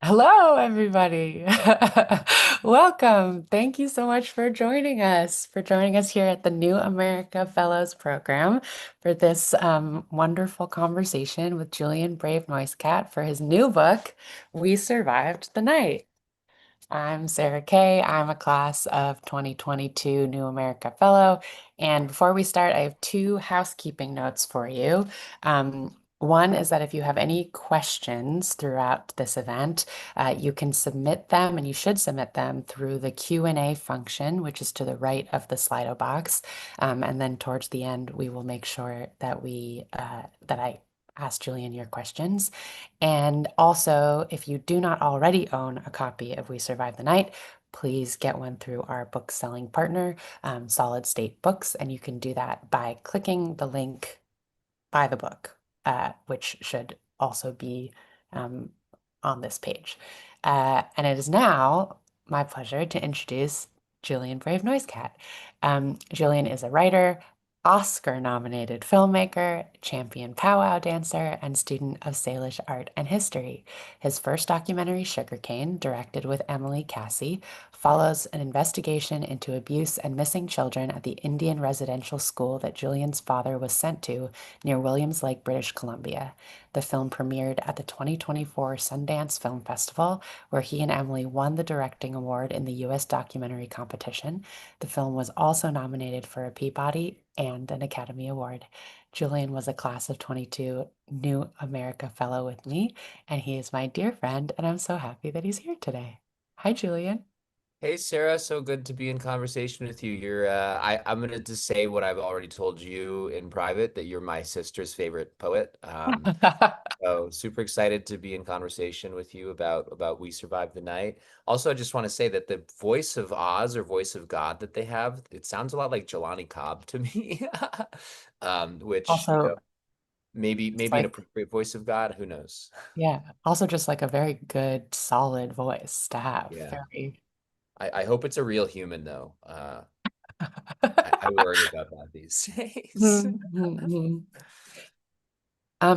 Hello, everybody. Welcome. Thank you so much for joining us here at the New America Fellows Program for this wonderful conversation with Julian Brave Noisecat for his new book, We Survived the Night. I'm Sarah Kay. I'm a class of 2022 New America Fellow. And before we start, I have two housekeeping notes for you. One is that if you have any questions throughout this event, you can submit them, and you should submit them through the Q&A function, which is to the right of the Slido box. And then towards the end, we will make sure that that I ask Julian your questions. And also, if you do not already own a copy of We Survived the Night, please get one through our book selling partner, Solid State Books. And you can do that by clicking the link by the book, which should also be um, on this page. And it is now my pleasure to introduce Julian Brave Noisecat. Julian is a writer, Oscar-nominated filmmaker, champion powwow dancer, and student of Salish art and history. His first documentary, Sugarcane, directed with Emily Cassie, follows an investigation into abuse and missing children at the Indian residential school that Julian's father was sent to near Williams Lake, British Columbia. The film premiered at the 2024 Sundance Film Festival, where he and Emily won the directing award in the U.S. documentary competition. The film was also nominated for a Peabody and an Academy Award. Julian was a class of 22 New America Fellow with me, and he is my dear friend, and I'm so happy that he's here today. Hi, Julian. Hey Sarah, so good to be in conversation with you. I'm gonna just say what I've already told you in private, that you're my sister's favorite poet. So super excited to be in conversation with you about We Survived the Night. Also, I just want to say that the voice of Oz or voice of God that they have, it sounds a lot like Jelani Cobb to me. Which, Also, it's maybe an like, appropriate voice of God, who knows? yeah, also just like a very good, solid voice to have. Yeah. Very. I hope it's a real human though. I worry about that these days. Mhm.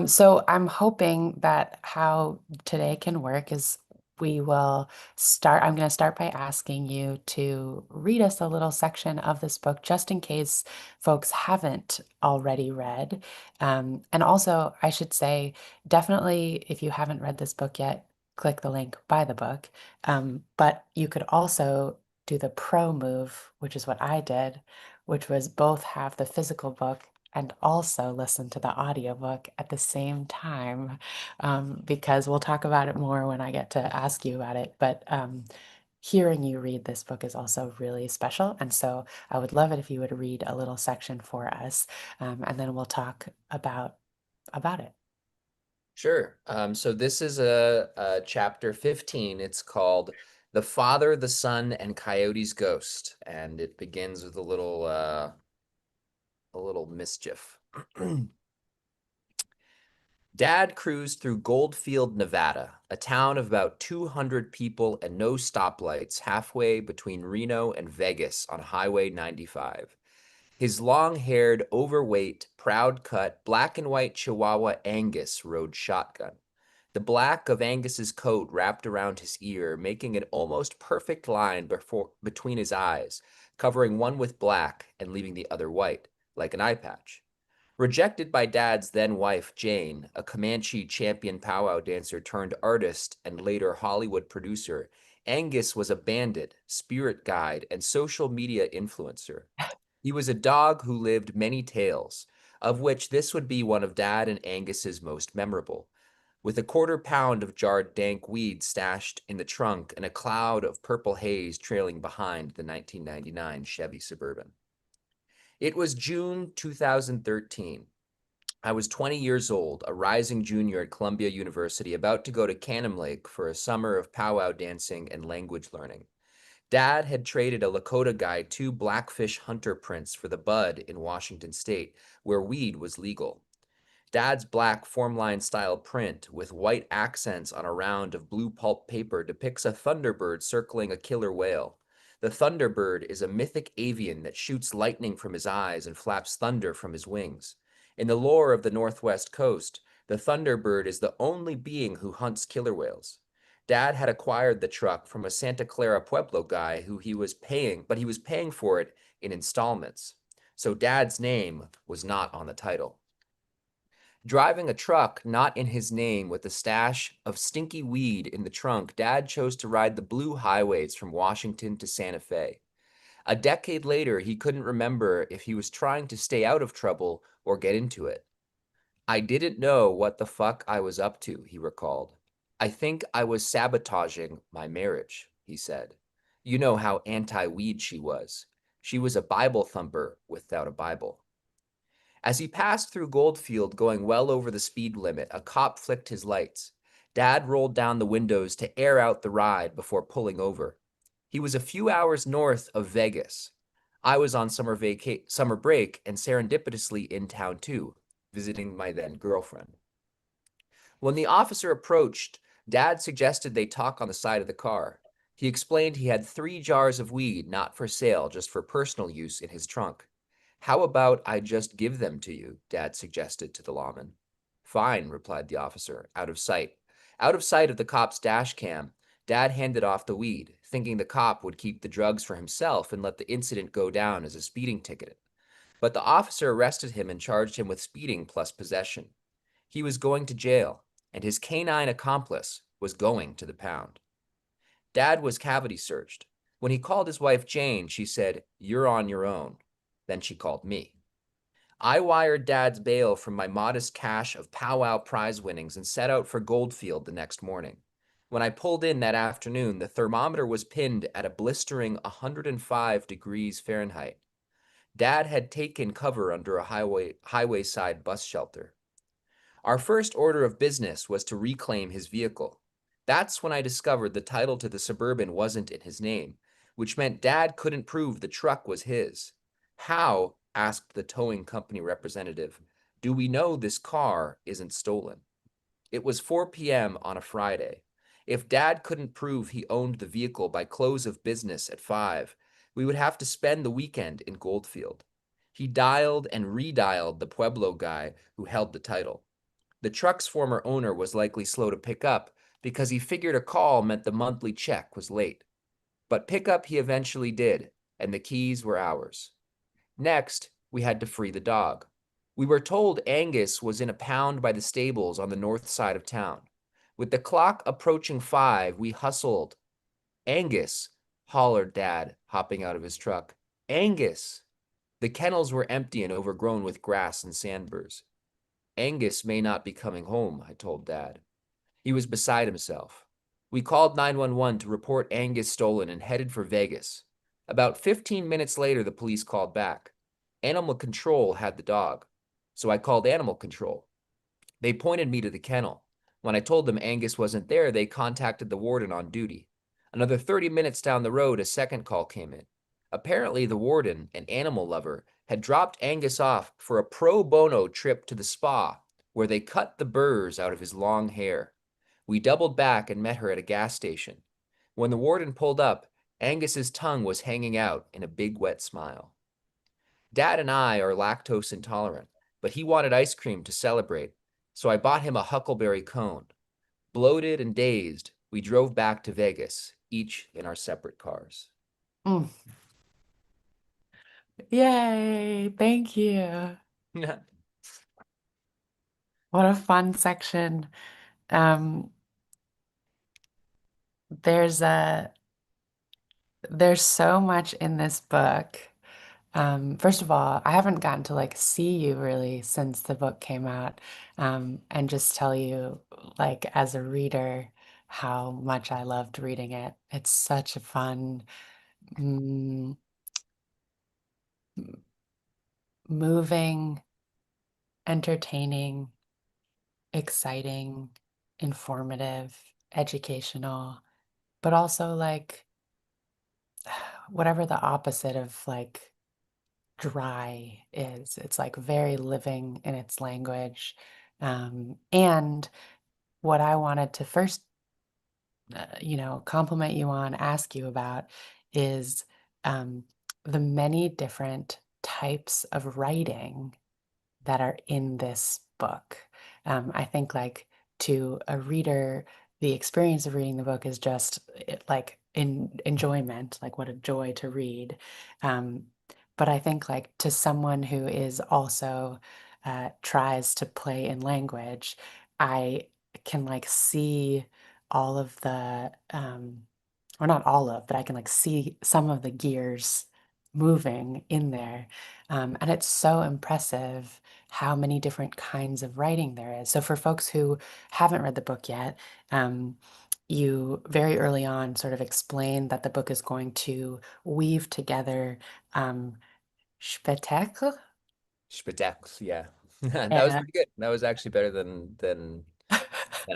So I'm hoping that how today can work is I'm going to start by asking you to read us a little section of this book, just in case folks haven't already read. And also, I should say, definitely, if you haven't read this book yet, click the link by the book. But you could also do the pro move, which is what I did, which was both have the physical book and also listen to the audiobook at the same time, because we'll talk about it more when I get to ask you about it. But hearing you read this book is also really special. And so I would love it if you would read a little section for us, and then we'll talk about it. Sure. So this is a chapter 15. It's called The Father, the Son, and Coyote's Ghost, and it begins with a little mischief. Dad cruised through Goldfield, Nevada, a town of about 200 people and no stoplights, halfway between Reno and Vegas on Highway 95. His long-haired, overweight, proud-cut, black and white Chihuahua Angus rode shotgun. The black of Angus's coat wrapped around his ear, making an almost perfect line between his eyes, covering one with black and leaving the other white, like an eye patch. Rejected by Dad's then-wife, Jane, a Comanche champion powwow dancer turned artist and later Hollywood producer, Angus was a bandit, spirit guide, and social media influencer. He was a dog who lived many tales, of which this would be one of Dad and Angus's most memorable. With a quarter-pound of jarred dank weed stashed in the trunk and a cloud of purple haze trailing behind the 1999 Chevy Suburban. It was June 2013. I was 20 years old, a rising junior at Columbia University, about to go to Cannon Lake for a summer of powwow dancing and language learning. Dad had traded a Lakota guy 2 Blackfish hunter prints for the bud in Washington state, where weed was legal. Dad's black formline style print with white accents on a round of blue pulp paper depicts a thunderbird circling a killer whale. The thunderbird is a mythic avian that shoots lightning from his eyes and flaps thunder from his wings. In the lore of the Northwest coast, the thunderbird is the only being who hunts killer whales. Dad had acquired the truck from a Santa Clara Pueblo guy who he was paying, but he was paying for it in installments. So Dad's name was not on the title. Driving a truck not in his name with a stash of stinky weed in the trunk, Dad chose to ride the blue highways from Washington to Santa Fe. A decade later, he couldn't remember if he was trying to stay out of trouble or get into it. I didn't know what the fuck I was up to, he recalled. I think I was sabotaging my marriage, he said. You know how anti-weed she was. She was a Bible thumper without a Bible. As he passed through Goldfield going well over the speed limit, a cop flicked his lights. Dad rolled down the windows to air out the ride before pulling over. He was a few hours north of Vegas. I was on summer break and serendipitously in town too, visiting my then girlfriend. When the officer approached, Dad suggested they talk on the side of the car. He explained he had 3 jars of weed, not for sale, just for personal use in his trunk. How about I just give them to you? Dad suggested to the lawman. Fine, replied the officer, out of sight. Out of sight of the cop's dash cam, Dad handed off the weed, thinking the cop would keep the drugs for himself and let the incident go down as a speeding ticket. But the officer arrested him and charged him with speeding plus possession. He was going to jail, and his canine accomplice was going to the pound. Dad was cavity searched. When he called his wife Jane, she said, "You're on your own." Then she called me. I wired Dad's bail from my modest cache of powwow prize winnings and set out for Goldfield the next morning. When I pulled in that afternoon, the thermometer was pinned at a blistering 105 degrees Fahrenheit. Dad had taken cover under a highway side bus shelter. Our first order of business was to reclaim his vehicle. That's when I discovered the title to the Suburban wasn't in his name, which meant Dad couldn't prove the truck was his. How, asked the towing company representative, do we know this car isn't stolen? It was 4 p.m. on a Friday. If Dad couldn't prove he owned the vehicle by close of business at 5, we would have to spend the weekend in Goldfield. He dialed and redialed the Pueblo guy who held the title. The truck's former owner was likely slow to pick up because he figured a call meant the monthly check was late. But pick up he eventually did, and the keys were ours. Next, we had to free the dog. We were told Angus was in a pound by the stables on the north side of town. With the clock approaching 5, we hustled. Angus, hollered Dad, hopping out of his truck. Angus! The kennels were empty and overgrown with grass and sandburrs. Angus may not be coming home, I told Dad. He was beside himself. We called 911 to report Angus stolen and headed for Vegas. About 15 minutes later, the police called back. Animal control had the dog, so I called animal control. They pointed me to the kennel. When I told them Angus wasn't there, they contacted the warden on duty. Another 30 minutes down the road, a second call came in. Apparently, the warden, an animal lover, had dropped Angus off for a pro bono trip to the spa, where they cut the burrs out of his long hair. We doubled back and met her at a gas station. When the warden pulled up, Angus's tongue was hanging out in a big wet smile. Dad and I are lactose intolerant, but he wanted ice cream to celebrate, so I bought him a huckleberry cone. Bloated and dazed, we drove back to Vegas, each in our separate cars. Mm. Yay, thank you. What a fun section. Um, there's a there's so much in this book. First of all, I haven't gotten to like see you really since the book came out, and just tell you, like, as a reader, how much I loved reading it. It's such a fun, mm, moving, entertaining, exciting, informative, educational, but also like whatever the opposite of like dry is. It's like very living in its language. And what I wanted to first, compliment you on, ask you about is um, the many different types of writing that are in this book. I think, like, to a reader the experience of reading the book is just like enjoyment, like what a joy to read. Um, but I think like to someone who is also tries to play in language, I can like see all of the or not all of, but I can like see some of the gears moving in there. And it's so impressive how many different kinds of writing there is. So for folks who haven't read the book yet, um, you very early on sort of explain that the book is going to weave together um, spectacle Spectacles, yeah. That was and pretty good. That was actually better than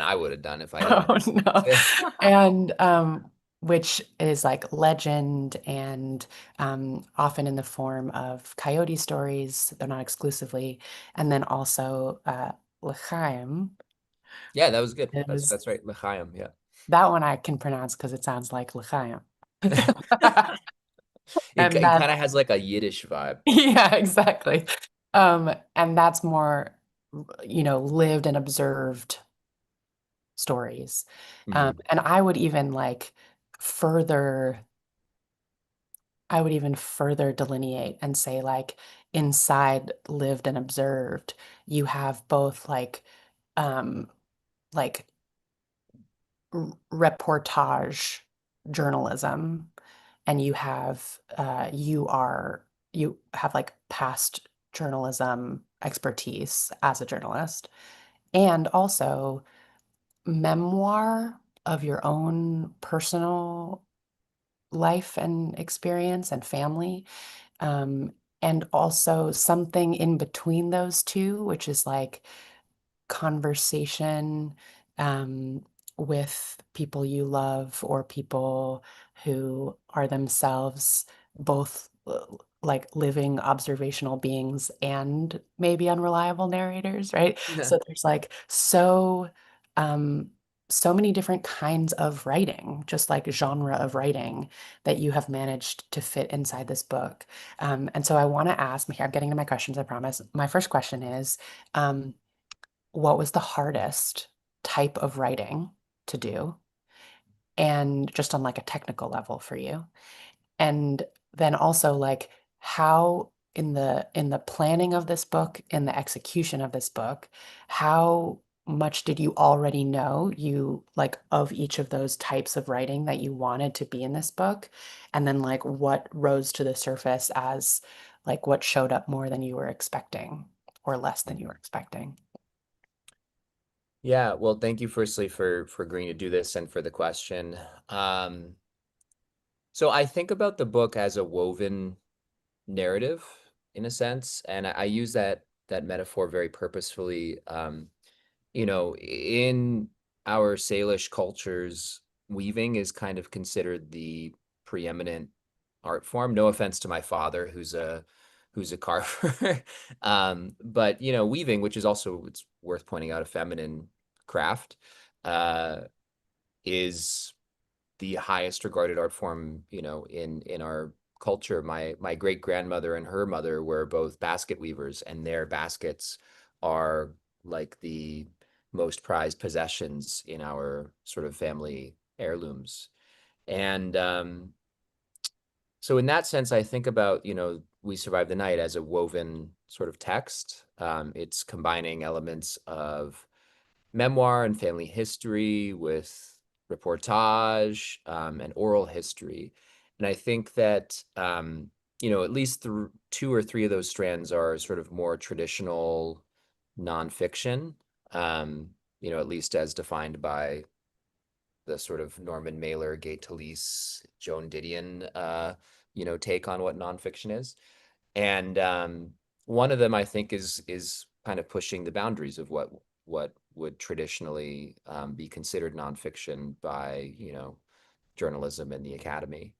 I would have done if I didn't oh no. practice And which is like legend and often in the form of coyote stories, though not exclusively. And then also L'chaim Yeah, that was good. is That's right. L'chaim, yeah. that one I can pronounce because it sounds like L'chaim. It And it that, kind of has like a Yiddish vibe. yeah, exactly. And that's more, lived and observed stories. Hmm. And further, I would even further delineate and say, like, inside lived and observed, you have both um, like reportage journalism, and you have like past journalism expertise as a journalist, and also memoir of your own personal life and experience and family. Um, and also something in between those two, which is like conversation um, with people you love or people who are themselves both like living observational beings and maybe unreliable narrators, right? So there's like um, so many different kinds of writing, just like genre of writing that you have managed to fit inside this book. And so I want to ask, I'm getting to my questions, I promise. My first question is, um, what was the hardest type of writing to do? And just on like a technical level for you. And then also like how in the planning of this book, in the execution of this book, how much did you already know you like of each of those types of writing that you wanted to be in this book? And then like what rose to the surface as like what showed up more than you were expecting or less than you were expecting? Yeah, well, thank you firstly for agreeing to do this and for the question. Um, so I think about the book as a woven narrative in a sense, and I use that metaphor very purposefully. In our Salish cultures, weaving is kind of considered the preeminent art form. No offense to my father, who's a carver, but weaving, which is also, it's worth pointing out, a feminine craft, uh, is the highest regarded art form, in our culture. My great grandmother and her mother were both basket weavers, and their baskets are like the most prized possessions in our sort of family heirlooms. And so in that sense, I think about, We Survived the Night as a woven sort of text. It's combining elements of memoir and family history with reportage and oral history. And I think that, at least two or three of those strands are sort of more traditional nonfiction, um, at least as defined by the sort of Norman Mailer, Gay Talese, Joan Didion, take on what nonfiction is. And one of them, I think, is kind of pushing the boundaries of what would traditionally be considered nonfiction by journalism and the academy,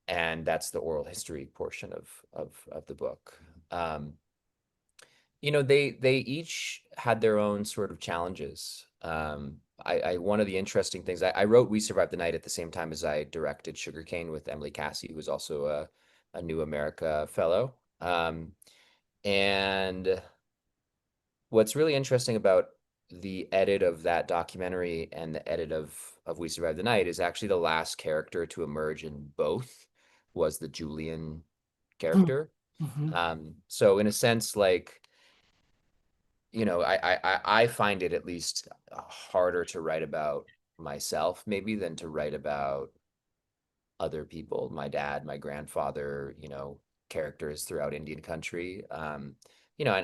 and that's the oral history portion of the book. Um, they each had their own sort of challenges. One of the interesting things, I wrote We Survived the Night at the same time as I directed Sugarcane with Emily Cassie, who was also a New America Fellow. And what's really interesting about the edit of that documentary and the edit of We Survived the Night is actually the last character to emerge in both was the Julian character. Mm-hmm. So in a sense, like, I find it at least harder to write about myself maybe than to write about other people, my dad, my grandfather, characters throughout Indian country. And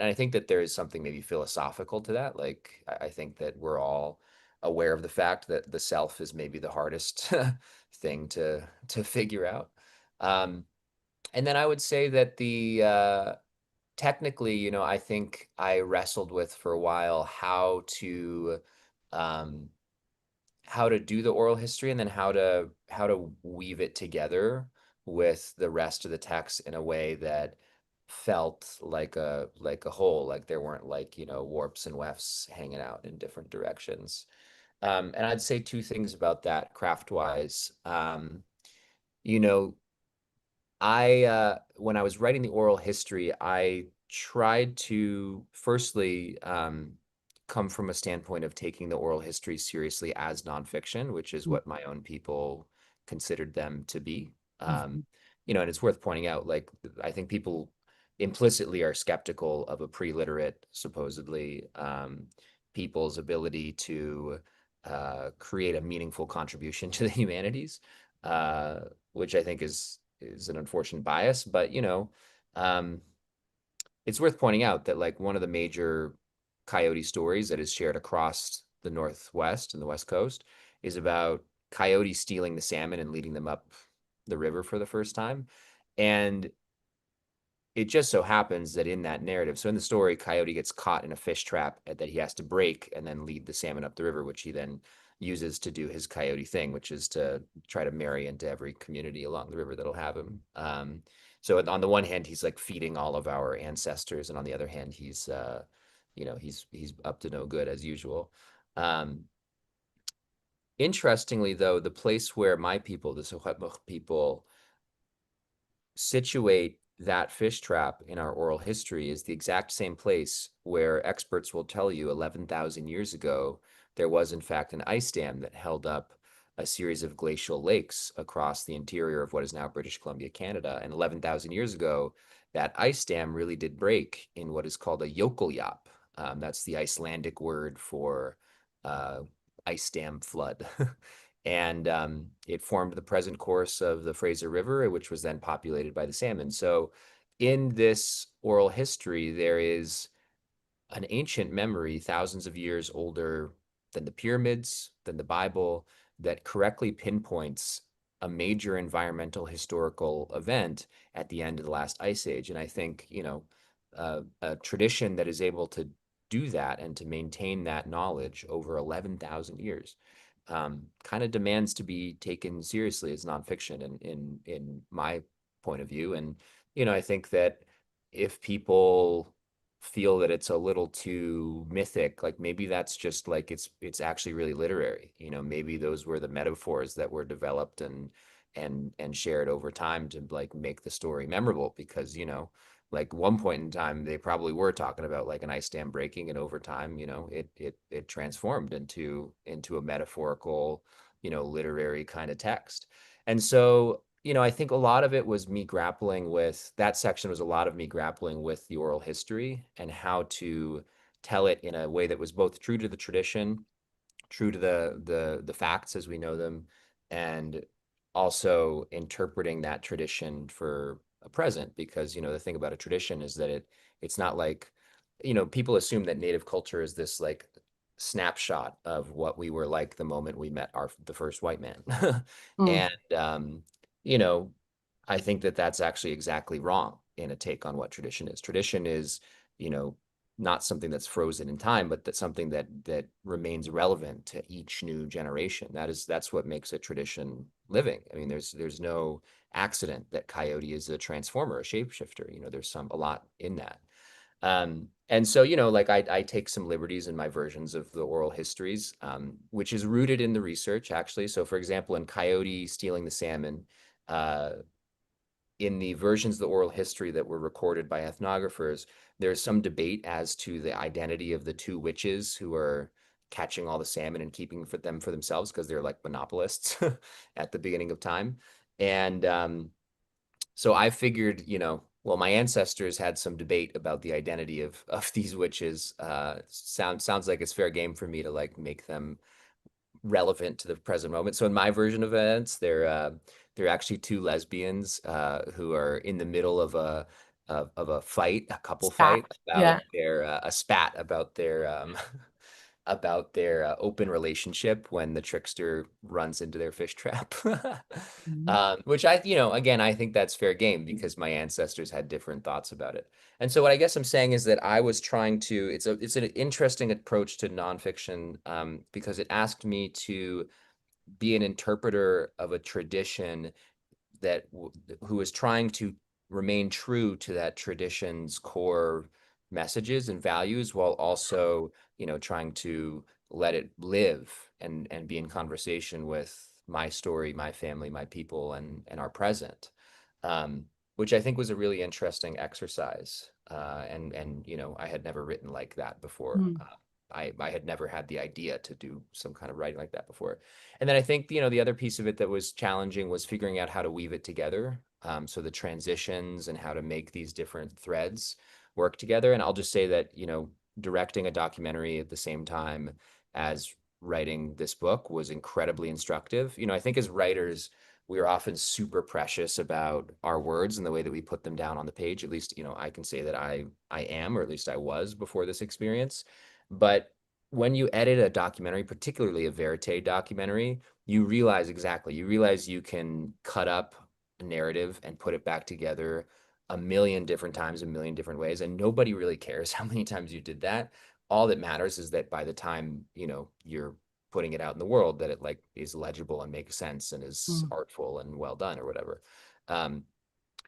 I think that there is something maybe philosophical to that. Like, I think that we're all aware of the fact that the self is maybe the hardest thing to figure out. Um, and then I would say that the technically, I think I wrestled with for a while um, how to do the oral history and then how to weave it together with the rest of the text in a way that felt like a whole, like there weren't like, warps and wefts hanging out in different directions. And I'd say two things about that craft wise. You know, when I was writing the oral history, I tried to firstly come from a standpoint of taking the oral history seriously as nonfiction, which is what my own people considered them to be. Mm-hmm. And it's worth pointing out, like, I think people implicitly are skeptical of a pre-literate, supposedly, people's ability to create a meaningful contribution to the humanities. Uh, which I think is an unfortunate bias, but um, it's worth pointing out that like one of the major coyote stories that is shared across the Northwest and the West Coast is about coyotes stealing the salmon and leading them up the river for the first time. And it just so happens that in that narrative, so in the story, Coyote gets caught in a fish trap that he has to break and then lead the salmon up the river, which he then uses to do his coyote thing, which is to try to marry into every community along the river that'll have him. So on the one hand, he's like feeding all of our ancestors, and on the other hand, he's up to no good as usual. Um, Interestingly, though, the place where my people, the Secwepemc people, situate that fish trap in our oral history is the exact same place where experts will tell you 11,000 years ago, there was in fact an ice dam that held up a series of glacial lakes across the interior of what is now British Columbia, Canada. And 11,000 years ago, that ice dam really did break in what is called a yokeljap. That's the Icelandic word for uh, ice dam flood. And it formed the present course of the Fraser River, which was then populated by the salmon. So, in this oral history, there is an ancient memory, thousands of years older than the pyramids, than the Bible, that correctly pinpoints a major environmental historical event at the end of the last ice age. And I think, a tradition that is able to do that and to maintain that knowledge over 11,000 years kind of demands to be taken seriously as nonfiction in my point of view. And, I think that if people feel that it's a little too mythic, like maybe that's just like it's actually really literary. Maybe those were the metaphors that were developed and shared over time to like make the story memorable because, like one point in time they probably were talking about like an ice dam breaking, and over time, it transformed into a metaphorical, literary kind of text. And so, I think a lot of it was me grappling with that section was a lot of me grappling with the oral history and how to tell it in a way that was both true to the tradition, true to the facts as we know them, and also interpreting that tradition for a present. Because the thing about a tradition is that it's not like, people assume that native culture is this like snapshot of what we were like the moment we met the first white man. Mm. And you know I think that that's actually exactly wrong in a take on what tradition is. Tradition is, you know, not something that's frozen in time, but that's something that remains relevant to each new generation. That's what makes a tradition living. I mean, there's no accident that Coyote is a transformer, a shapeshifter. There's a lot in that. And so, like I take some liberties in my versions of the oral histories, which is rooted in the research actually. So, for example, in Coyote stealing the salmon, uh, in the versions of the oral history that were recorded by ethnographers, there's some debate as to the identity of the two witches who are catching all the salmon and keeping for them for themselves because they're like monopolists at the beginning of time. And so I figured, well, my ancestors had some debate about the identity of these witches. Sounds like it's fair game for me to like make them relevant to the present moment. So in my version of events, they're actually two lesbians who are in the middle of a fight, a couple fight Spat. about Yeah. their a spat about their open relationship when the trickster runs into their fish trap. Mhm. Which again, I think that's fair game because my ancestors had different thoughts about it. And so what I guess I'm saying is that I was trying to, it's an interesting approach to nonfiction because it asked me to be an interpreter of a tradition that who is trying to remain true to that tradition's core messages and values while also, trying to let it live and be in conversation with my story, my family, my people, and our present. Um, which I think was a really interesting exercise. And I had never written like that before. Mm. I had never had the idea to do some kind of writing like that before. And then I think, the other piece of it that was challenging was figuring out how to weave it together. So the transitions and how to make these different threads work together. And I'll just say that, directing a documentary at the same time as writing this book was incredibly instructive. I think as writers, we are often super precious about our words and the way that we put them down on the page. At least, I can say that I am, or at least I was before this experience. But when you edit a documentary, particularly a verite documentary, you realize you can cut up a narrative and put it back together a million different times, a million different ways, and nobody really cares how many times you did that. All that matters is that by the time, you're putting it out in the world, that it like is legible and makes sense and is Mm. artful and well done or whatever. Um,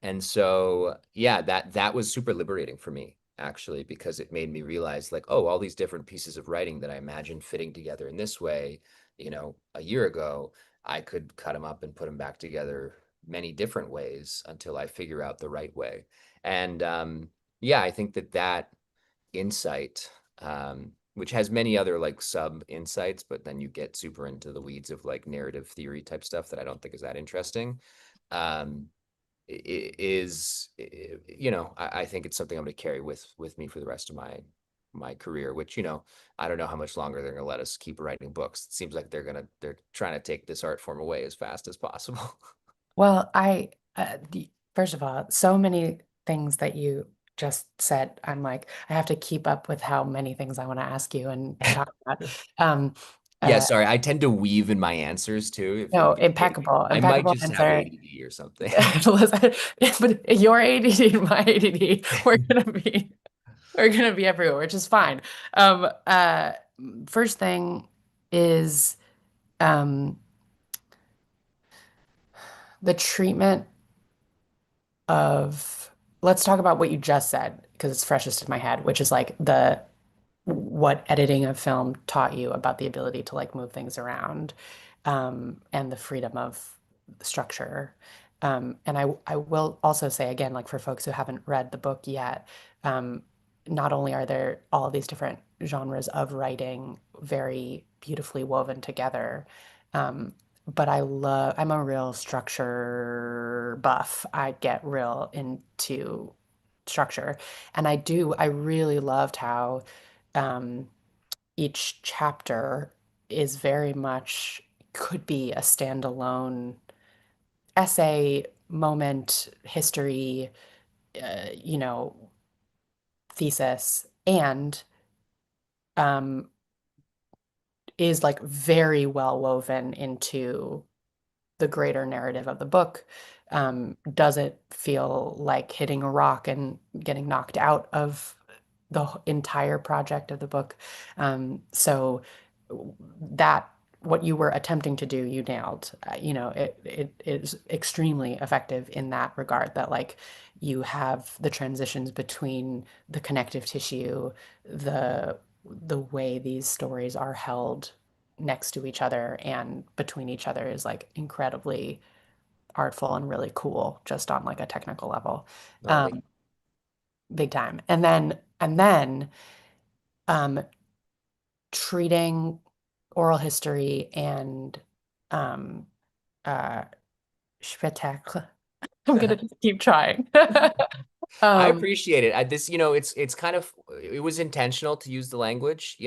and so, yeah, that was super liberating for me actually because it made me realize like, oh, all these different pieces of writing that I imagined fitting together in this way, a year ago, I could cut them up and put them back together many different ways until I figure out the right way. And yeah, I think that insight, which has many other like sub insights, but then you get super into the weeds of like narrative theory type stuff that I don't think is that interesting. Um, is I think it's something I'm going to carry with me for the rest of my career, which I don't know how much longer they're going to let us keep writing books. It seems like they're trying to take this art form away as fast as possible. Well, first of all, so many things that you just said, I'm like, I have to keep up with how many things I want to ask you and talk about. Um, Yeah, uh, sorry, I tend to weave in my answers too. no, If you impeccable, I might impeccable just have answer. ADD or something. Listen, but your ADD and my ADD, we're gonna be everywhere, which is fine. Um, uh, First thing is um, the treatment of. Let's talk about what you just said because it's freshest in my head, which is like the what editing a film taught you about the ability to like move things around, and the freedom of structure. And I will also say again, like for folks who haven't read the book yet, um, not only are there all of these different genres of writing very beautifully woven together, um, but I'm a real structure buff. I get real into structure. And I really loved how um, each chapter is very much could be a standalone essay, moment, history, you know, thesis, and um, is like very well woven into the greater narrative of the book. Does it feel like hitting a rock and getting knocked out of the entire project of the book? So that what you were attempting to do, you nailed. It is extremely effective in that regard. That like you have the transitions between the connective tissue, the the way these stories are held next to each other and between each other is like incredibly artful and really cool just on like a technical level. Oh, big. um big time. And then um treating oral history and um, uh, spectacle. I'm gonna just keep trying. I Um, appreciate it. It's kind of it was intentional to use the language.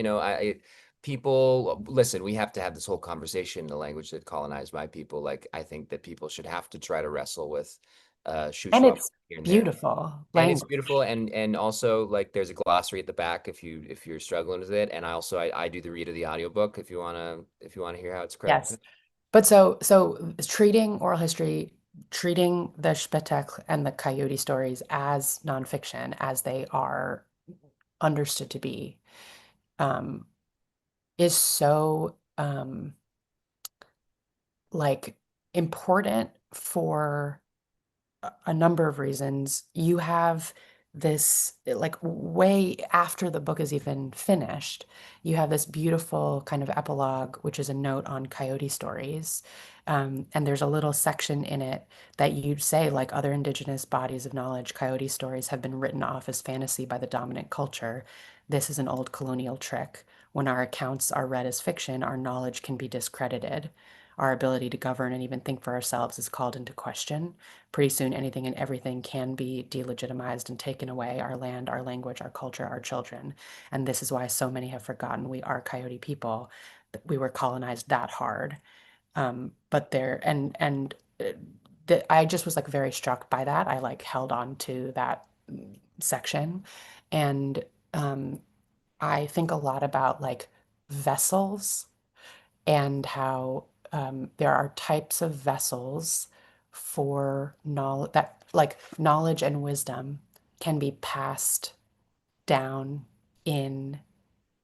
People listen, we have to have this whole conversation in the language that colonized my people. Like I think that people should have to try to wrestle with and Shuswap it's here and there. beautiful And it's beautiful language. and also like there's a glossary at the back if you're struggling with it. And I do the read of the audiobook if you wanna hear how it's Yes. corrected. But so treating oral history, treating the Spectacle and the Coyote stories as nonfiction, as they are understood to be, um, is so like important for a number of reasons. You have this, like, way after the book is even finished, you have this beautiful kind of epilogue, which is a note on coyote stories. And there's a little section in it that you'd say, like other indigenous bodies of knowledge, coyote stories have been written off as fantasy by the dominant culture. This is an old colonial trick. When our accounts are read as fiction, our knowledge can be discredited. Our ability to govern and even think for ourselves is called into question. Pretty soon, anything and everything can be delegitimized and taken away: our land, our language, our culture, our children. And this is why so many have forgotten we are Coyote people, that we were colonized that hard. But there, and that I just was like very struck by that. I like held on to that section. And um, I think a lot about like vessels and how there are types of vessels for knowledge, that like knowledge and wisdom can be passed down in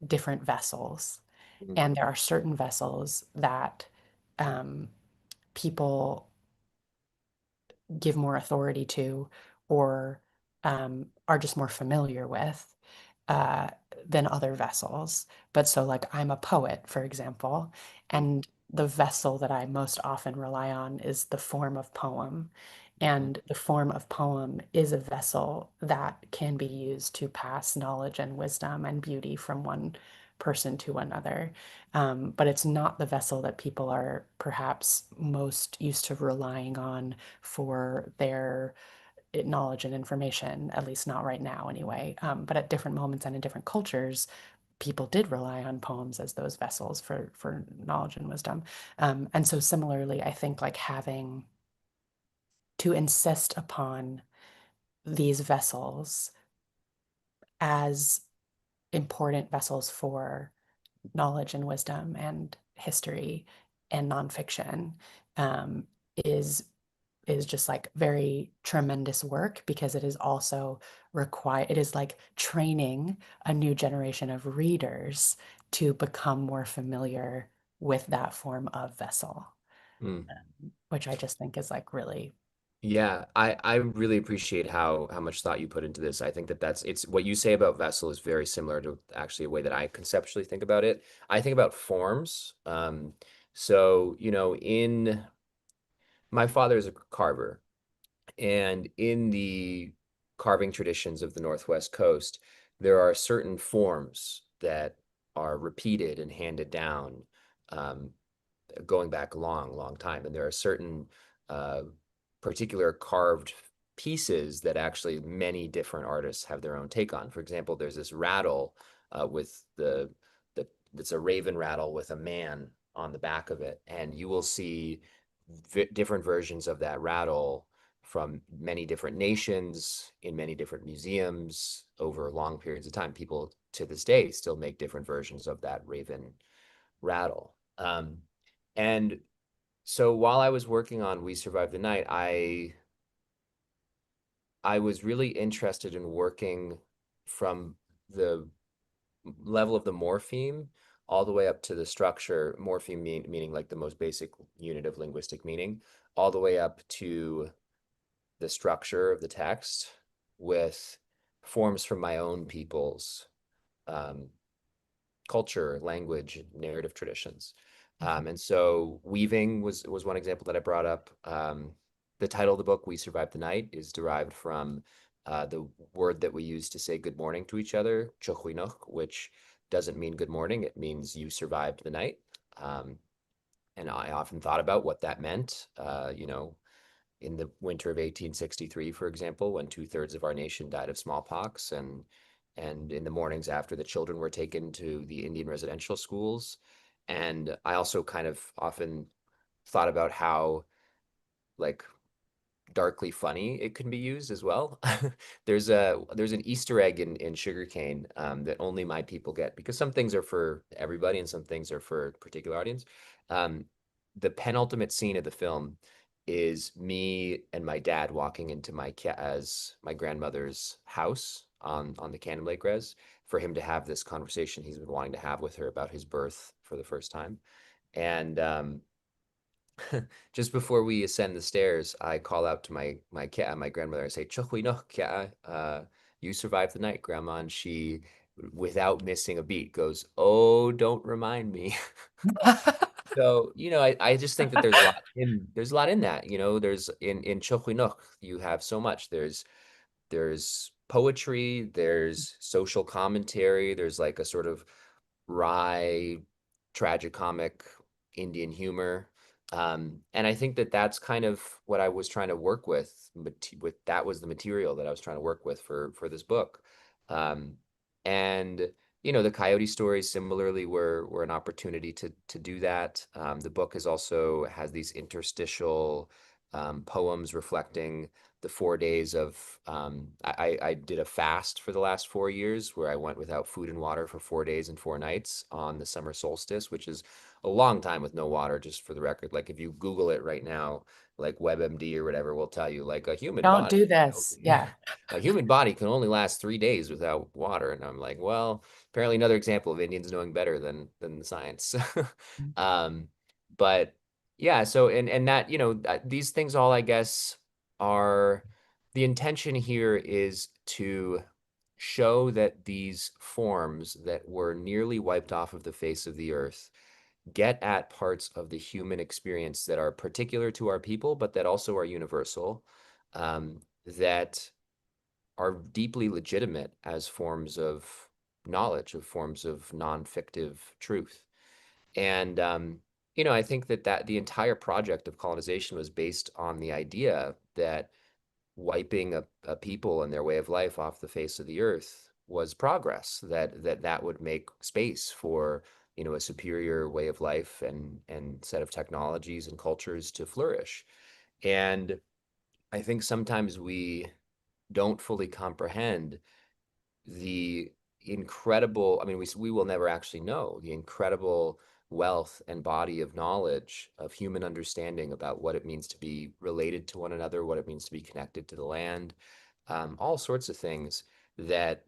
different vessels. Mhm, And there are certain vessels that um, people give more authority to, or are just more familiar with uh, than other vessels. But so, like, I'm a poet, for example, mhm, and the vessel that I most often rely on is the form of poem. mhm, And the form of poem is a vessel that can be used to pass knowledge and wisdom and beauty from one person to another. But it's not the vessel that people are perhaps most used to relying on for their knowledge and information, at least not right now anyway. But at different moments and in different cultures, people did rely on poems as those vessels for knowledge and wisdom. And so similarly, I think like having to insist upon these vessels as important vessels for knowledge and wisdom and history and nonfiction um, is is just like very tremendous work, because it is also it is like training a new generation of readers to become more familiar with that form of vessel, mm. which I just think is like really. Yeah, I really appreciate how much thought you put into this. I think that that's it's what you say about vessel is very similar to actually a way that I conceptually think about it. I think about forms. So, in my father is a carver, and in the carving traditions of the Northwest Coast, there are certain forms that are repeated and handed down. Um, Going back a long, long time. And there are certain uh, particular carved pieces that actually many different artists have their own take on. For example, there's this rattle with the it's a raven rattle with a man on the back of it, and you will see different versions of that rattle from many different nations in many different museums over long periods of time. People to this day still make different versions of that raven rattle. And so while I was working on We Survived the Night, I was really interested in working from the level of the morpheme all the way up to the structure, meaning like the most basic unit of linguistic meaning, all the way up to the structure of the text with forms from my own people's um, culture, language, narrative traditions. And so weaving was one example that I brought up. The title of the book, We Survived the Night, is derived from the word that we use to say good morning to each other, chochwinoch, which doesn't mean good morning. It means you survived the night. Um, and I often thought about what that meant. In the winter of 1863, for example, when two-thirds of our nation died of smallpox, and in the mornings after the children were taken to the Indian residential schools. And I also kind of often thought about how like darkly funny it can be used as well. There's an Easter egg in sugarcane that only my people get because some things are for everybody and some things are for a particular audience. Um, the penultimate scene of the film is me and my dad walking into as my grandmother's house on the Cannon Lake Res for him to have this conversation he's been wanting to have with her about his birth for the first time. And just before we ascend the stairs, I call out to my grandmother. I say, "Chukwi no kya, you survived the night, Grandma." And she, without missing a beat, goes, "Oh, don't remind me." So, I just think that there's a lot in that. There's in Chukwi no, you have so much. There's poetry, there's social commentary, there's like a sort of wry, tragicomic Indian humor. And I think that that's kind of what I was trying to work with that was the material that I was trying to work with for this book. Um, and the Coyote stories similarly were an opportunity to do that. The book is also has these interstitial poems reflecting the 4 days of I did a fast for the last 4 years where I went without food and water for 4 days and 4 nights on the summer solstice, which is a long time with no water, just for the record. Like if you Google it right now, like WebMD or whatever will tell you like a human Don't body, do this. Yeah. a human body can only last 3 days without water. And I'm like, well, apparently another example of Indians knowing better than the science. um, but yeah, so and that, these things all I guess are the intention here is to show that these forms that were nearly wiped off of the face of the earth get at parts of the human experience that are particular to our people, but that also are universal, that are deeply legitimate as forms of knowledge, of forms of non-fictive truth. And I think that the entire project of colonization was based on the idea that wiping a people and their way of life off the face of the earth was progress, that would make space for a superior way of life and set of technologies and cultures to flourish. And I think sometimes we don't fully comprehend the incredible, I mean, we will never actually know the incredible wealth and body of knowledge of human understanding about what it means to be related to one another, what it means to be connected to the land, all sorts of things that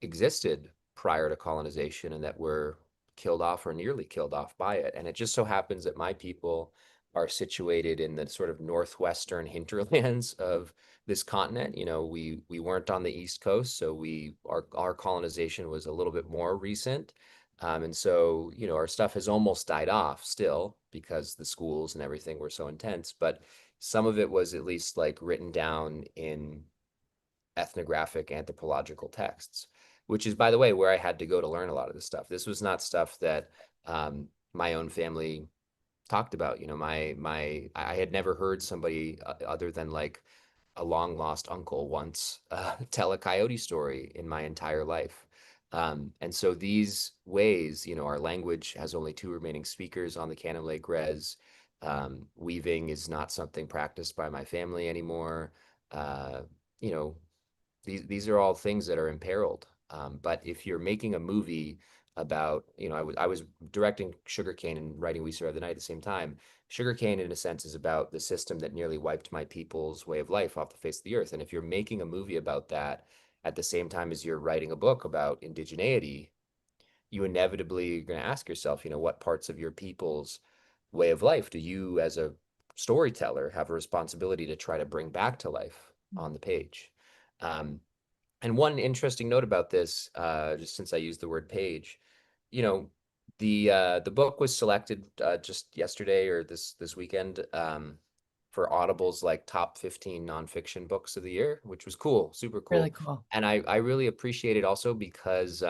existed prior to colonization and that were killed off or nearly killed off by it. And it just so happens that my people are situated in the sort of northwestern hinterlands of this continent. We weren't on the East Coast, so our colonization was a little bit more recent. And so, our stuff has almost died off still because the schools and everything were so intense, but some of it was at least like written down in ethnographic anthropological texts, which is, by the way, where I had to go to learn a lot of this stuff. This was not stuff that my own family talked about. I had never heard somebody other than like a long lost uncle once tell a coyote story in my entire life. And so these ways, our language has only two remaining speakers on the Cannon Lake Res. Weaving is not something practiced by my family anymore. Uh, you know, these are all things that are imperiled. But if you're making a movie about, I was directing Sugarcane and writing We Survive the Night at the same time. Sugarcane, in a sense, is about the system that nearly wiped my people's way of life off the face of the earth. And if you're making a movie about that at the same time as you're writing a book about indigeneity, you inevitably are going to ask yourself, what parts of your people's way of life do you, as a storyteller, have a responsibility to try to bring back to life on the page? Um, and one interesting note about this, just since I used the word page, you know, the book was selected just yesterday or this weekend for Audible's like top 15 nonfiction books of the year, which was cool, super Really cool. cool. And I really appreciate it also because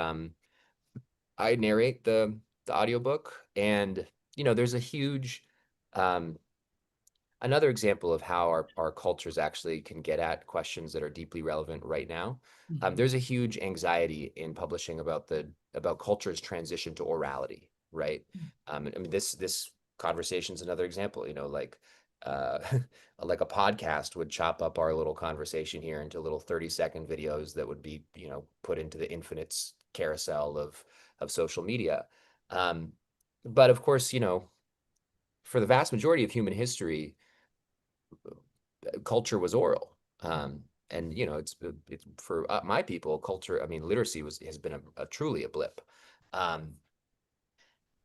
I narrate the audiobook, and there's a huge um, another example of how our cultures actually can get at questions that are deeply relevant right now. Mhm. There's a huge anxiety in publishing about culture's transition to orality, right? I mean, this conversation is another example. Like uh, like a podcast would chop up our little conversation here into little 30-second videos that would be put into the infinite carousel of social media. Um, but of course, for the vast majority of human history, culture was oral. And it's for my people, culture. I mean, literacy has been a truly a blip. Um,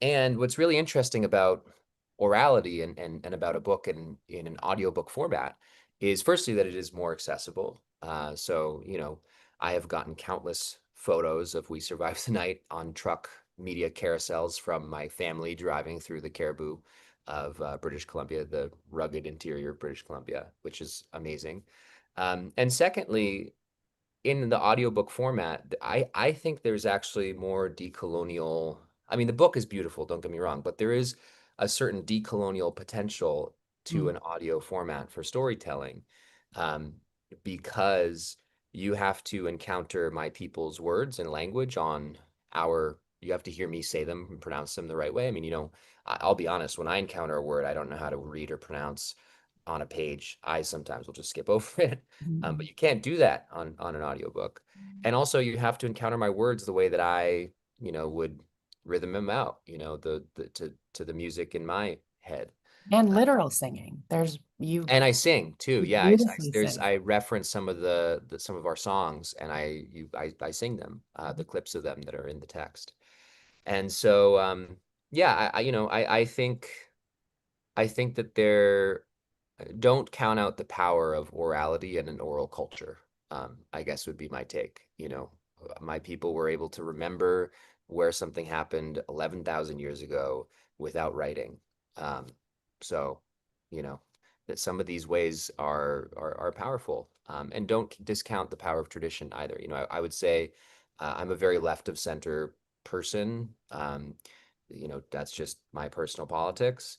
and what's really interesting about orality and about a book in an audiobook format is firstly that it is more accessible. So, I have gotten countless photos of We Survived the Night on truck media carousels from my family driving through the Caribou of British Columbia, the rugged interior of British Columbia, which is amazing. And secondly, in the audiobook format, I think there's actually more decolonial. I mean, the book is beautiful, don't get me wrong, but there is a certain decolonial potential to Mm. an audio format for storytelling, um, because you have to encounter my people's words and language on you have to hear me say them and pronounce them the right way. I mean, I'll be honest, when I encounter a word I don't know how to read or pronounce on a page, I sometimes will just skip over it. But Mhm. you can't do that on an audiobook. And also you have to encounter my words the way that I, would rhythm them out, to the music in my head. And Uh, literal singing. and I sing too. You Yeah, beautifully sing. I reference some of some of our songs, and I sing them, the clips of them that are in the text. And so yeah, I think that there don't count out the power of orality and an oral culture. I guess would be my take. My people were able to remember where something happened 11,000 years ago without writing. Um, so, you know, that some of these ways are powerful, and don't discount the power of tradition either. I would say I'm a very left of center person. That's just my personal politics.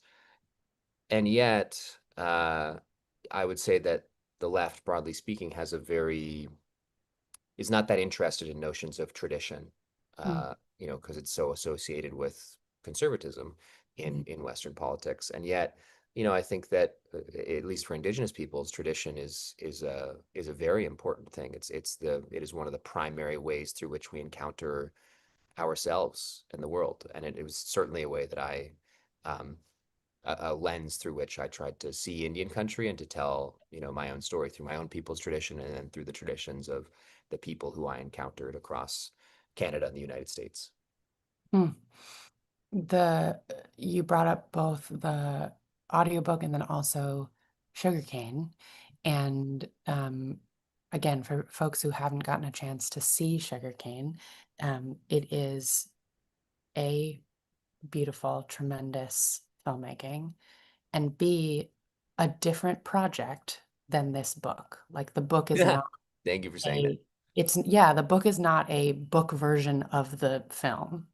And yet, I would say that the left, broadly speaking, is not that interested in notions of tradition, Mm. because it's so associated with conservatism Mhm. in Western politics. And yet, I think that at least for Indigenous peoples, tradition is a very important thing. It is one of the primary ways through which we encounter ourselves in the world, and it was certainly a way that um, a lens through which I tried to see Indian country and to tell, my own story through my own people's tradition and then through the traditions of the people who I encountered across Canada and the United States. Mm. The You brought up both the audiobook and then also sugarcane. And again, for folks who haven't gotten a chance to see sugarcane, it is A, beautiful, tremendous filmmaking, and B, a different project than this book. Like the book is not Thank you for saying that. a, it's, yeah, the book is not a book version of the film.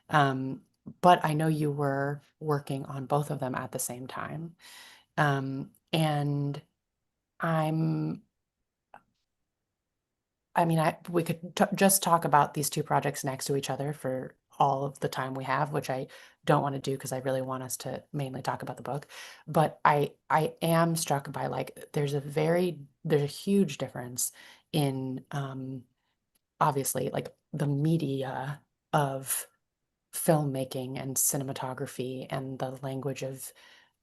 Um, but I know you were working on both of them at the same time. And I'm, I mean, we could just talk about these two projects next to each other for all of the time we have, which I don't want to do because I really want us to mainly talk about the book. But I am struck by like there's a huge difference in obviously like the media of filmmaking and cinematography and the language of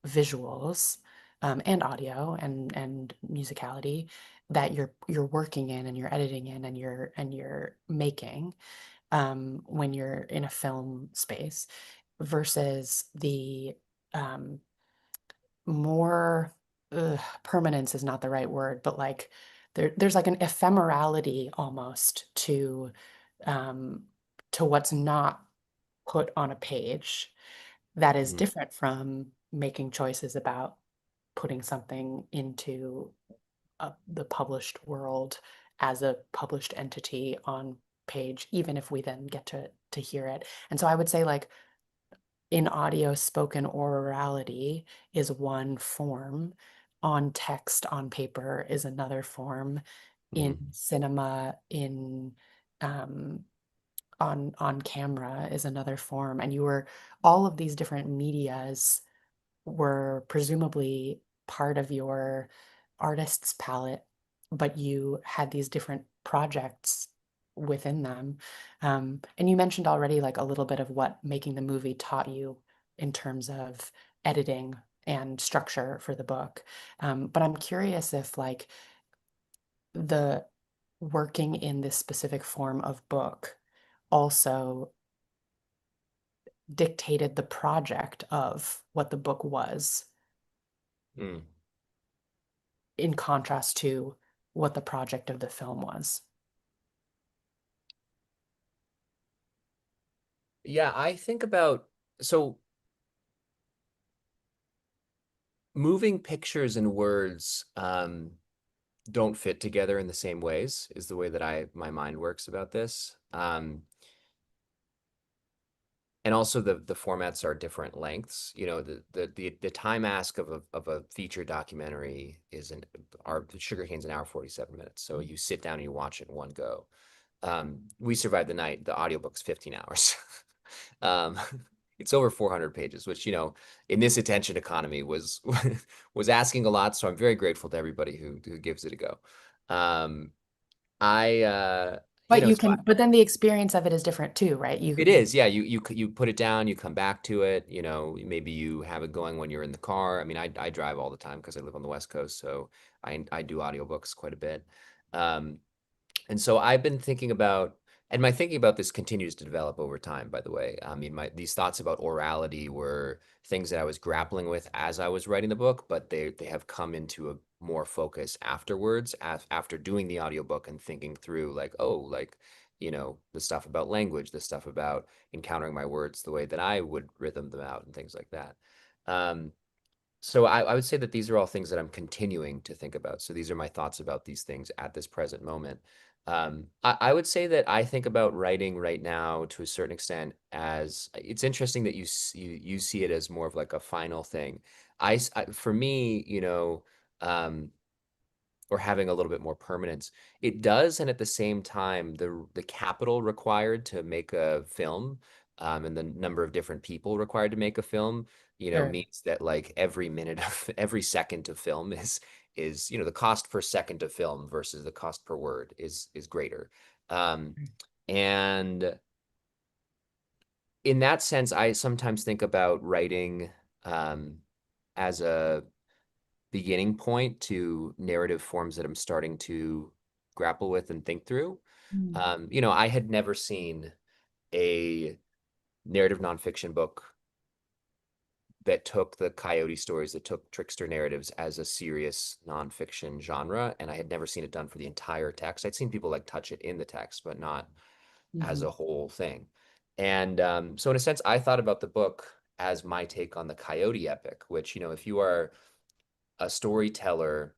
visuals, and audio and musicality that you're working in and you're editing in and you're making, when you're in a film space versus the um, more permanence is not the right word, but like there's like an ephemerality almost um, to what's not put on a page that is Mhm. different from making choices about putting something into the published world as a published entity on page, even if we then get to hear it. And so I would say like in audio, spoken orality is one form. On text, on paper is another form. In Mhm. cinema, in on camera is another form. And you were all of these different medias were presumably part of your artist's palette, but you had these different projects within them. And you mentioned already like a little bit of what making the movie taught you in terms of editing and structure for the book. But I'm curious if like the working in this specific form of book also dictated the project of what the book was Mm. in contrast to what the project of the film was. Yeah, I think about so moving pictures and words don't fit together in the same ways is the way that my mind works about this. And also the formats are different lengths. You know, the time ask of a feature documentary is our Sugarcane's an hour 47 minutes. So you sit down and you watch it in one go. We Survived the Night, the audiobook's 15 hours. um, it's over 400 pages, which, in this attention economy was asking a lot. So I'm very grateful to everybody who gives it a go. Um, But you so can, but then the experience of it is different too, right? it is, yeah. You put it down, you come back to it. Maybe you have it going when you're in the car. I mean, I drive all the time because I live on the West Coast, so I do audiobooks quite a bit. Um, and so I've been thinking about, and my thinking about this continues to develop over time, by the way. I mean, these thoughts about orality were things that I was grappling with as I was writing the book, but they have come into a more focus afterwards, after doing the audiobook and thinking through like, oh, like, the stuff about language, the stuff about encountering my words the way that I would rhythm them out and things like that. Um, so I would say that these are all things that I'm continuing to think about. So these are my thoughts about these things at this present moment. I would say that I think about writing right now to a certain extent as it's interesting that you see it as more of like a final thing. For me, um, or having a little bit more permanence. It does, and at the same time, the capital required to make a film, and the number of different people required to make a film, Sure. means that like every minute of every second of film is the cost per second of film versus the cost per word is greater. Um, and in that sense, I sometimes think about writing um, as a beginning point to narrative forms that I'm starting to grapple with and think through. Mm. I had never seen a narrative nonfiction book that took the coyote stories, that took trickster narratives as a serious nonfiction genre, and I had never seen it done for the entire text. I'd seen people like touch it in the text, but not as Mhm. a whole thing. And so, in a sense, I thought about the book as my take on the coyote epic, which, if you are a storyteller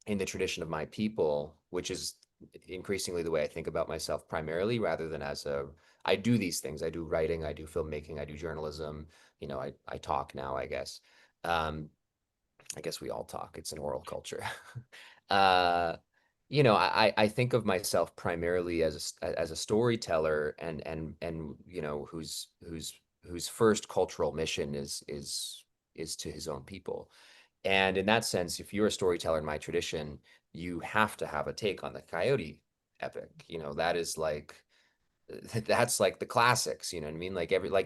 in the tradition of my people, which is increasingly the way I think about myself primarily, rather than I do these things. I do writing, I do filmmaking, I do journalism. I talk now, I guess. I guess we all talk. It's an oral culture. uh, I think of myself primarily as a storyteller and whose first cultural mission is to his own people. And in that sense, if you're a storyteller in my tradition, you have to have a take on the Coyote epic. That is like that's like the classics, you know what I mean?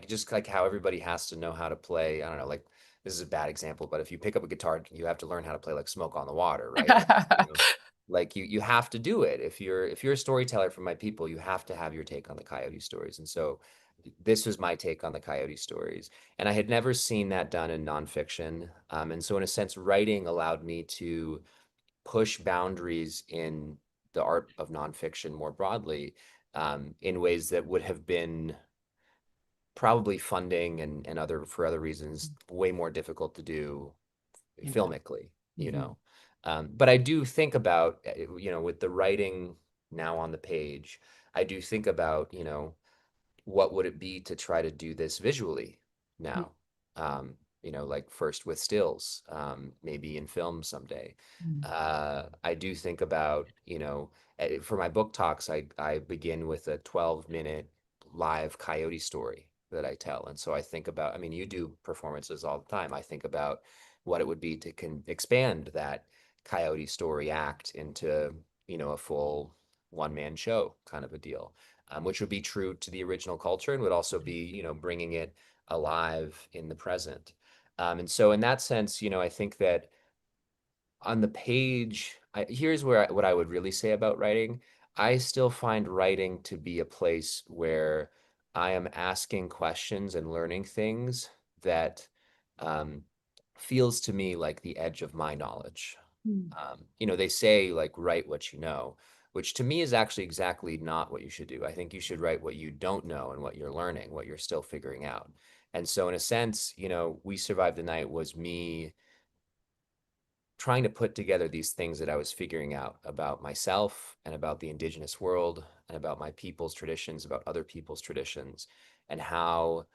Just like how everybody has to know how to play, I don't know, like this is a bad example, but if you pick up a guitar, you have to learn how to play like Smoke on the Water, right? Like you have to do it. If you're a storyteller for my people, you have to have your take on the Coyote stories. And so this was my take on the Coyote stories. And I had never seen that done in nonfiction. And so in a sense, writing allowed me to push boundaries in the art of nonfiction more broadly, in ways that would have been probably funding and for other reasons way more difficult to do In film. filmically, Mhm. But I do think about, with the writing now on the page, I do think about, what would it be to try to do this visually Mm, now? Like first with stills, maybe in film someday. mm, I do think about, for my book talks, I begin with a 12-minute live coyote story that I tell. And so I think about, I mean, you do performances all the time. I think about what it would be to expand that coyote story act into, a full one-man show kind of a deal, which would be true to the original culture and would also be, bringing it alive in the present. And so in that sense, I think that on the page, here's what I would really say about writing. I still find writing to be a place where I am asking questions and learning things that um, feels to me like the edge of my knowledge. mm, They say like write what you know, which to me is actually exactly not what you should do. I think you should write what you don't know and what you're learning, what you're still figuring out. And so in a sense, We Survived the Night was me trying to put together these things that I was figuring out about myself and about the indigenous world and about my people's traditions, about other people's traditions, and how,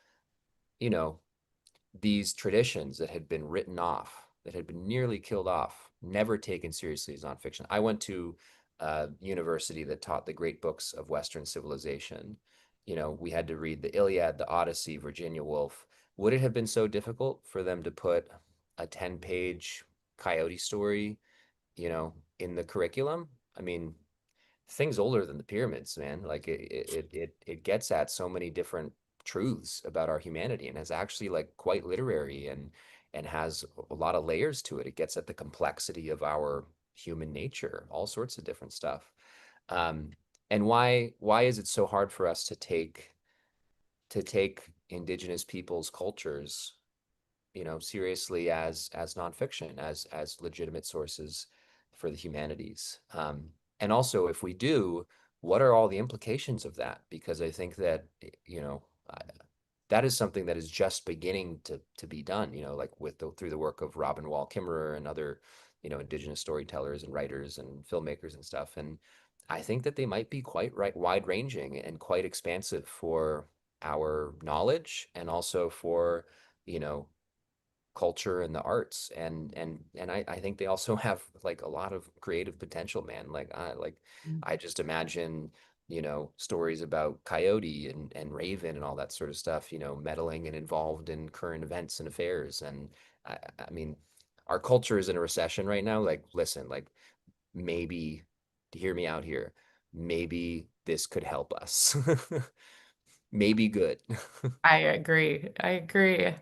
you know, these traditions that had been written off, that had been nearly killed off, never taken seriously as nonfiction. I went to a university that taught the great books of Western civilization. We had to read the Iliad, the Odyssey, Virginia Woolf. Would it have been so difficult for them to put a 10-page coyote story, in the curriculum? I mean, things older than the pyramids, man. Like it gets at so many different truths about our humanity and is actually like quite literary and has a lot of layers to it. It gets at the complexity of our human nature, all sorts of different stuff. Um, and why is it so hard for us to take indigenous peoples' cultures, seriously as nonfiction, as legitimate sources for the humanities. And also, if we do, what are all the implications of that? Because I think that, that is something that is just beginning to be done, like through the work of Robin Wall Kimmerer and other, indigenous storytellers and writers and filmmakers and stuff. And I think that they might be quite wide ranging and quite expansive for our knowledge and also for, you know, culture and the arts, and I think they also have like a lot of creative potential, man. mm. I just imagine, stories about Coyote and Raven and all that sort of stuff, meddling and involved in current events and affairs. And I mean, our culture is in a recession right now. Like, listen, like maybe, to hear me out here, maybe this could help us. Maybe good. I agree. I agree.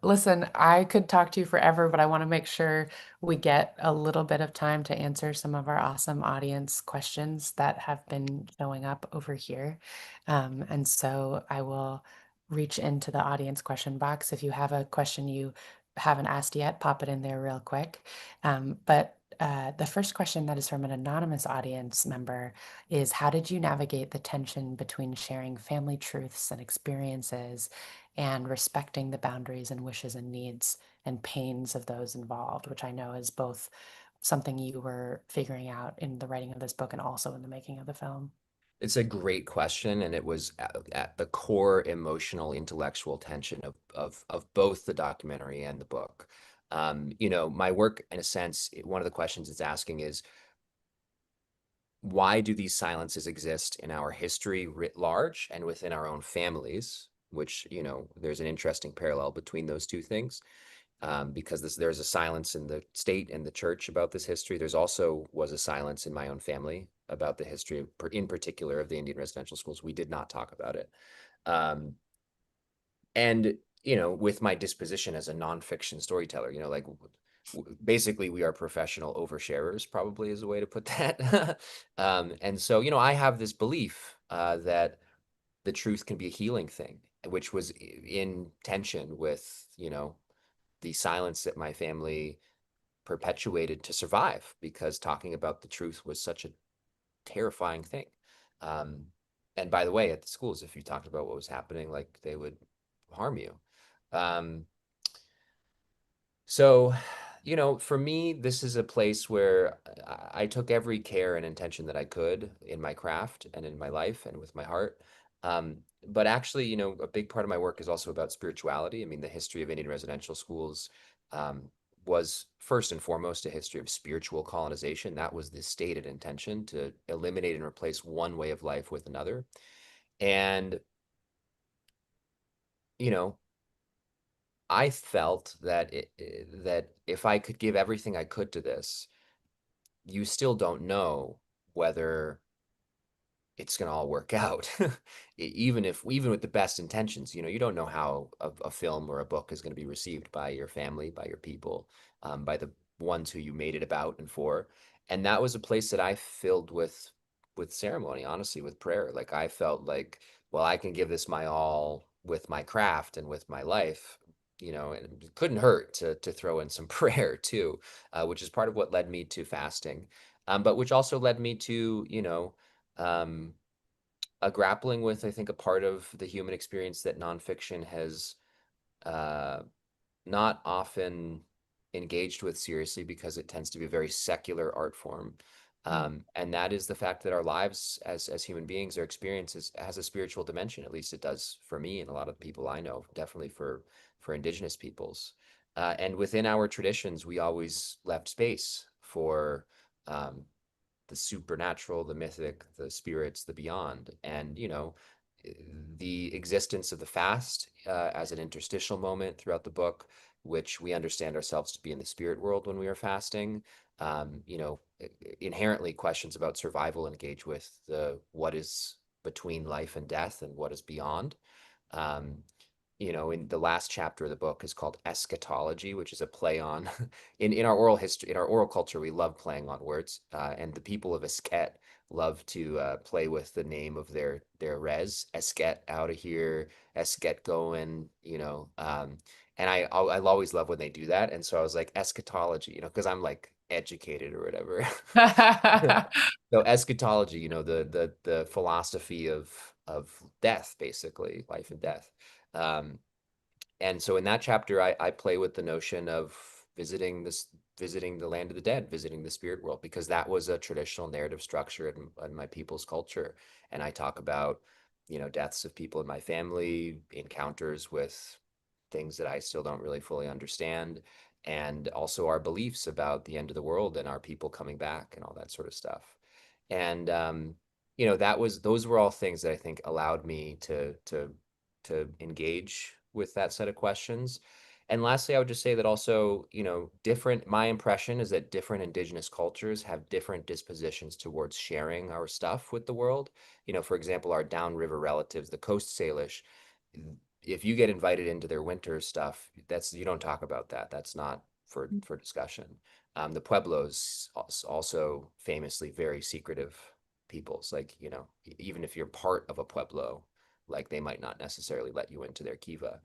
Listen, I could talk to you forever, but I want to make sure we get a little bit of time to answer some of our awesome audience questions that have been showing up over here. And so I will reach into the audience question box. If you have a question you haven't asked yet, pop it in there real quick. But the first question that is from an anonymous audience member is how did you navigate the tension between sharing family truths and experiences and respecting the boundaries and wishes and needs and pains of those involved, which I know is both something you were figuring out in the writing of this book and also in the making of the film. It's a great question, and it was at the core emotional, intellectual tension of both the documentary and the book. My work, in a sense, one of the questions it's asking is why do these silences exist in our history writ large and within our own families? Which, there's an interesting parallel between those two things, because there's a silence in the state and the church about this history. There's also was a silence in my own family about the history, in particular, of the Indian residential schools. We did not talk about it. Um, and, with my disposition as a nonfiction storyteller, like basically we are professional oversharers, probably is a way to put that. And so, I have this belief that the truth can be a healing thing, which was in tension with, the silence that my family perpetuated to survive because talking about the truth was such a terrifying thing. Um, and by the way, at the schools, if you talked about what was happening, like they would harm you. Um, so For me, this is a place where I took every care and intention that I could in my craft and in my life and with my heart. But actually, a big part of my work is also about spirituality. I mean, the history of Indian residential schools um, was first and foremost a history of spiritual colonization. That was the stated intention, to eliminate and replace one way of life with another. And, you know, I felt that if I could give everything I could to this, you still don't know whether it's going to all work out. Even with the best intentions, you don't know how a film or a book is going to be received by your family, by your people, by the ones who you made it about and for. And that was a place that I filled with ceremony, honestly, with prayer. Like I felt like, well, I can give this my all with my craft and with my life. And it couldn't hurt to throw in some prayer too, which is part of what led me to fasting, but which also led me to, um, grappling with, I think, a part of the human experience that nonfiction has uh, not often engaged with seriously because it tends to be a very secular art form. Mm. And that is the fact that our lives as human beings, our experiences has a spiritual dimension. At least it does for me and a lot of the people I know, definitely for indigenous peoples. And within our traditions, we always left space for um, the supernatural, the mythic, the spirits, the beyond. And, the existence of the fast as an interstitial moment throughout the book, which we understand ourselves to be in the spirit world when we are fasting. Inherently questions about survival engage with the what is between life and death and what is beyond. Um, in the last chapter of the book is called eschatology, which is a play on in our oral history, in our oral culture, we love playing on words, and the people of Esquet love to play with the name of their res, Esquet out of here, Esquet going, and I'll always love when they do that, and so I was like eschatology, because I'm like educated or whatever. So eschatology, the philosophy of death, basically, life and death. Um, and so in that chapter, I play with the notion of visiting the land of the dead, visiting the spirit world, because that was a traditional narrative structure in my people's culture. And I talk about, deaths of people in my family, encounters with things that I still don't really fully understand, and also our beliefs about the end of the world and our people coming back and all that sort of stuff. And those were all things that I think allowed me to engage with that set of questions. And lastly, I would just say that also, my impression is that different indigenous cultures have different dispositions towards sharing our stuff with the world. For example, our downriver relatives, the Coast Salish, if you get invited into their winter stuff, you don't talk about that. That's not for discussion. The Pueblos also famously very secretive peoples. Like, even if you're part of a Pueblo, like they might not necessarily let you into their kiva.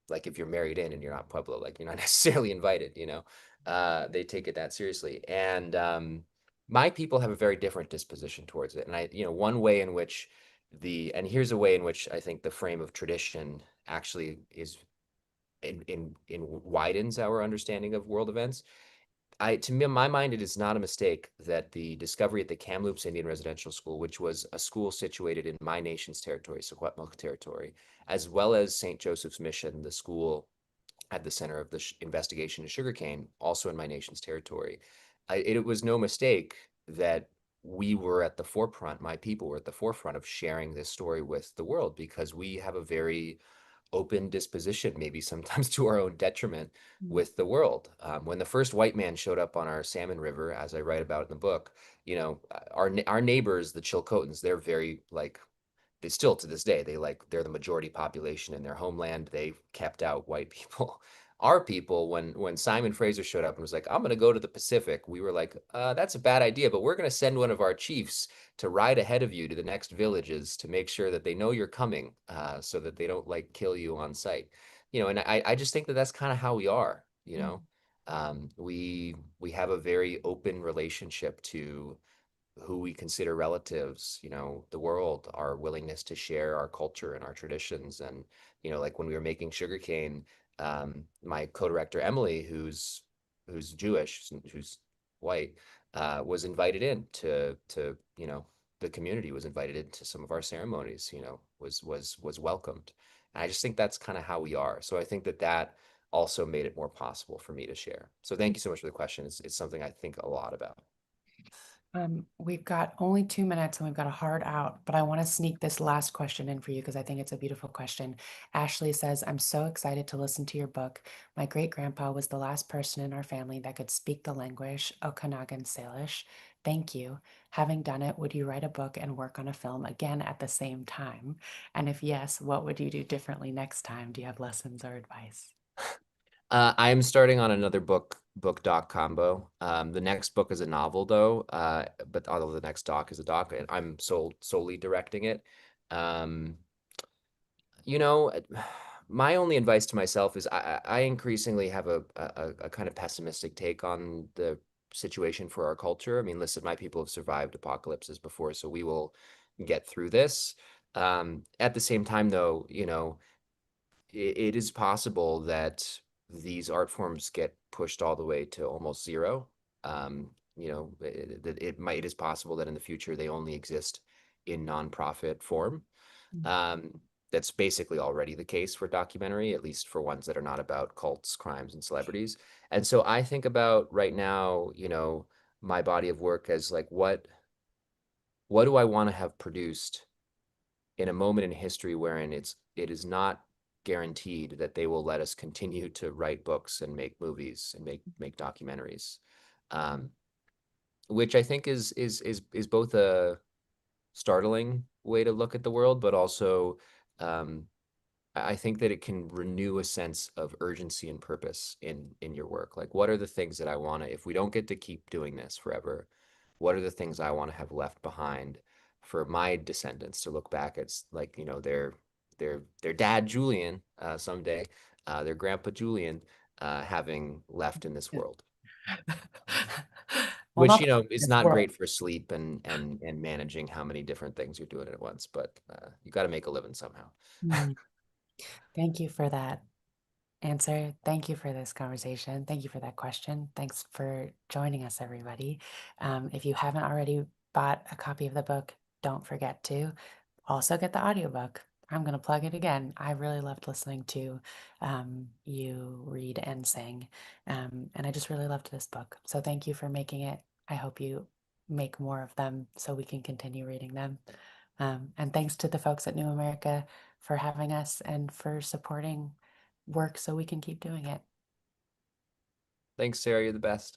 Like if you're married in and you're not Pueblo, like you're not necessarily invited, they take it that seriously. And my people have a very different disposition towards it. And one way in which and here's a way in which I think the frame of tradition actually is in widens our understanding of world events. To me, in my mind, it is not a mistake that the discovery at the Kamloops Indian Residential School, which was a school situated in my nation's territory, Secwepemc territory, as well as St. Joseph's Mission, the school at the center of the investigation of sugarcane, also in my nation's territory. It was no mistake that we were at the forefront, my people were at the forefront of sharing this story with the world, because we have a very open disposition, maybe sometimes to our own detriment, Mm. with the world. When the first white man showed up on our salmon river, as I write about in the book, our neighbors, the Chilcotins, they're very like they still to this day they're the majority population in their homeland. They kept out white people. Our people, when Simon Fraser showed up and was like, I'm going to go to the Pacific, we were like, that's a bad idea, but we're going to send one of our chiefs to ride ahead of you to the next villages to make sure that they know you're coming, so that they don't like kill you on sight. And I just think that that's kind of how we are. We have a very open relationship to who we consider relatives, the world, our willingness to share our culture and our traditions. And, like when we were making sugarcane, my co-director Emily, who's who's Jewish, who's white, was invited in to the community was invited into some of our ceremonies. Was welcomed. And I just think that's kind of how we are. So I think that that also made it more possible for me to share. So thank you so much for the question. It's something I think a lot about. We've got only 2 minutes and we've got a hard out, but I want to sneak this last question in for you because I think it's a beautiful question. Ashley says, I'm so excited to listen to your book. My great grandpa was the last person in our family that could speak the language, Okanagan Salish. Thank you. Having done it, would you write a book and work on a film again at the same time? And if yes, what would you do differently next time? Do you have lessons or advice? I'm starting on another book doc combo. The next book is a novel though, but although the next doc is a doc, and I'm solely directing it. Um, you know, my only advice to myself is I increasingly have a kind of pessimistic take on the situation for our culture. I mean, listen, my people have survived apocalypses before, so we will get through this. At the same time, though, it is possible that these art forms get pushed all the way to almost zero. It is possible that in the future they only exist in nonprofit form. Um, that's basically already the case for documentary, at least for ones that are not about cults, crimes, and celebrities. And so I think about right now, my body of work as like what do I want to have produced in a moment in history wherein it is not guaranteed that they will let us continue to write books and make movies and make documentaries, um, which I think is both a startling way to look at the world, but also um, I think that it can renew a sense of urgency and purpose in your work. Like, what are the things that I want to, if we don't get to keep doing this forever, what are the things I want to have left behind for my descendants to look back at, like, their dad Julian someday, their grandpa Julian having left in this world, Well, which not is this not world. great for sleep and managing how many different things you're doing at once, but you got to make a living somehow. Hmm. Thank you for that answer. Thank you for this conversation. Thank you for that question. Thanks for joining us, everybody. If you haven't already bought a copy of the book, don't forget to also get the audiobook. I'm going to plug it again. I really loved listening to you read and sing. And I just really loved this book. So thank you for making it. I hope you make more of them so we can continue reading them. And thanks to the folks at New America for having us and for supporting work so we can keep doing it. Thanks, Sarah. You're the best.